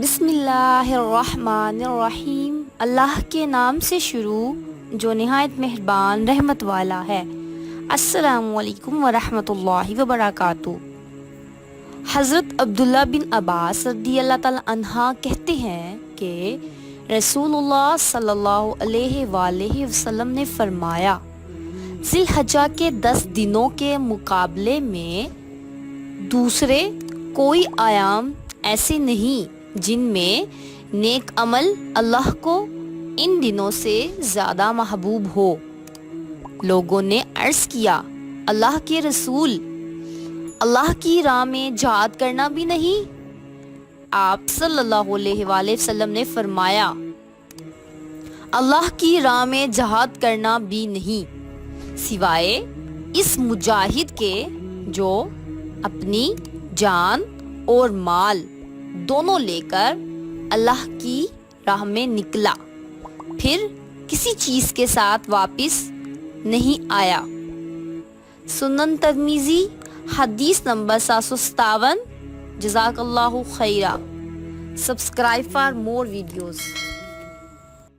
بسم اللہ الرحمن الرحیم، اللہ کے نام سے شروع جو نہایت مہربان رحمت والا ہے۔ السلام علیکم ورحمۃ اللہ وبرکاتہ۔ حضرت عبداللہ بن عباس رضی اللہ تعالیٰ عنہ کہتے ہیں کہ رسول اللہ صلی اللہ علیہ وآلہ وسلم نے فرمایا، ذی الحجہ کے 10 دنوں کے مقابلے میں دوسرے کوئی ایام ایسے نہیں جن میں نیک عمل اللہ کو ان دنوں سے زیادہ محبوب ہو۔ لوگوں نے عرض کیا، اللہ کے رسول، اللہ کی راہ میں جہاد کرنا بھی نہیں؟ آپ صلی اللہ علیہ وآلہ وسلم نے فرمایا، اللہ کی راہ میں جہاد کرنا بھی نہیں سوائے اس مجاہد کے جو اپنی جان اور مال دونوں لے کر اللہ کی راہ میں نکلا، پھر کسی چیز کے ساتھ واپس نہیں آیا۔ سنن ترمذی حدیث نمبر 757۔ جزاک اللہ خیرہ۔ Subscribe for more videos.